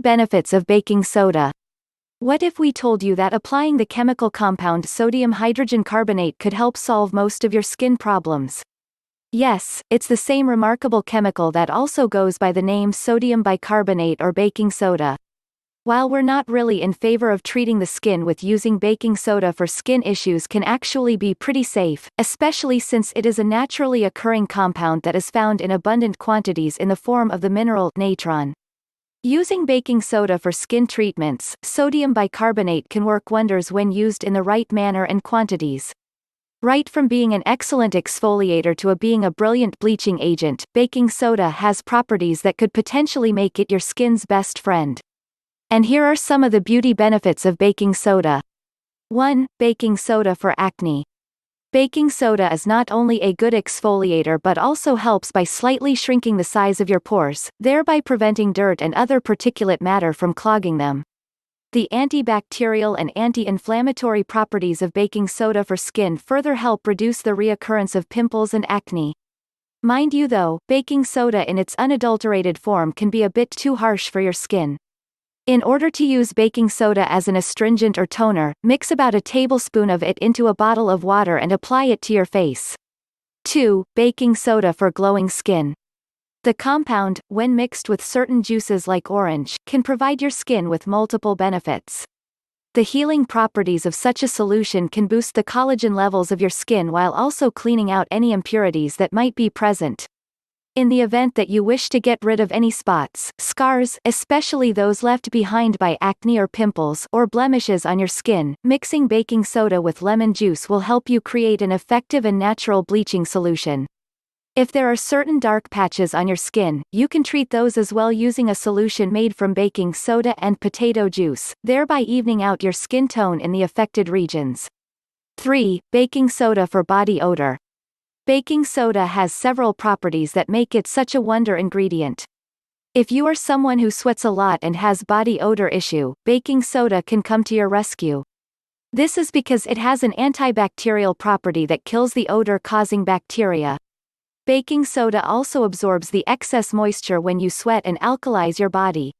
benefits of baking soda. What if we told you that applying the chemical compound sodium hydrogen carbonate could help solve most of your skin problems? Yes, it's the same remarkable chemical that also goes by the name sodium bicarbonate or baking soda. While we're not really in favor of treating the skin with using baking soda for skin issues can actually be pretty safe, especially since it is a naturally occurring compound that is found in abundant quantities in the form of the mineral natron. Using baking soda for skin treatments, sodium bicarbonate can work wonders when used in the right manner and quantities. Right from being an excellent exfoliator to being a brilliant bleaching agent, baking soda has properties that could potentially make it your skin's best friend. And here are some of the beauty benefits of baking soda. 1. Baking soda for acne. Baking soda is not only a good exfoliator but also helps by slightly shrinking the size of your pores, thereby preventing dirt and other particulate matter from clogging them. The antibacterial and anti-inflammatory properties of baking soda for skin further help reduce the reoccurrence of pimples and acne. Mind you though, baking soda in its unadulterated form can be a bit too harsh for your skin. In order to use baking soda as an astringent or toner, mix about a tablespoon of it into a bottle of water and apply it to your face. 2. Baking soda for glowing skin. The compound, when mixed with certain juices like orange, can provide your skin with multiple benefits. The healing properties of such a solution can boost the collagen levels of your skin while also cleaning out any impurities that might be present. In the event that you wish to get rid of any spots, scars, especially those left behind by acne or pimples, or blemishes on your skin, mixing baking soda with lemon juice will help you create an effective and natural bleaching solution. If there are certain dark patches on your skin, you can treat those as well using a solution made from baking soda and potato juice, thereby evening out your skin tone in the affected regions. 3. Baking soda for body odor. Baking soda has several properties that make it such a wonder ingredient. If you are someone who sweats a lot and has body odor issue, baking soda can come to your rescue. This is because it has an antibacterial property that kills the odor-causing bacteria. Baking soda also absorbs the excess moisture when you sweat and alkalize your body.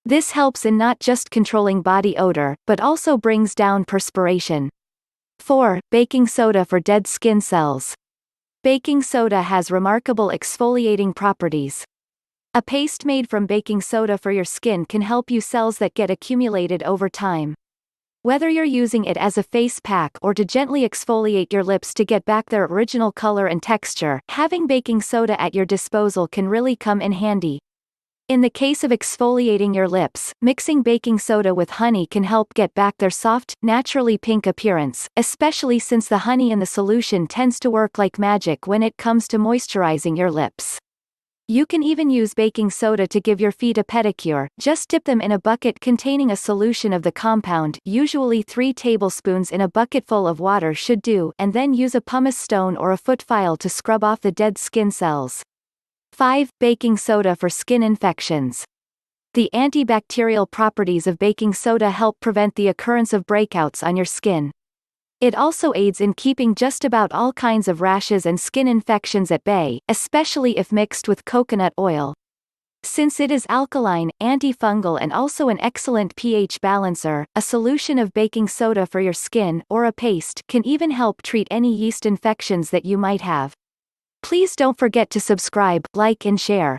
This helps in not just controlling body odor, but also brings down perspiration. 4. Baking soda for dead skin cells. Baking soda has remarkable exfoliating properties. A paste made from baking soda for your skin can help you cells that get accumulated over time. Whether you're using it as a face pack or to gently exfoliate your lips to get back their original color and texture, having baking soda at your disposal can really come in handy. In the case of exfoliating your lips, mixing baking soda with honey can help get back their soft, naturally pink appearance, especially since the honey in the solution tends to work like magic when it comes to moisturizing your lips. You can even use baking soda to give your feet a pedicure. Just dip them in a bucket containing a solution of the compound, usually 3 tablespoons in a bucketful of water should do, and then use a pumice stone or a foot file to scrub off the dead skin cells. 5. Baking soda for skin infections. The antibacterial properties of baking soda help prevent the occurrence of breakouts on your skin. It also aids in keeping just about all kinds of rashes and skin infections at bay, especially if mixed with coconut oil. Since it is alkaline, antifungal and also an excellent pH balancer, a solution of baking soda for your skin, or a paste, can even help treat any yeast infections that you might have. Please don't forget to subscribe, like and share.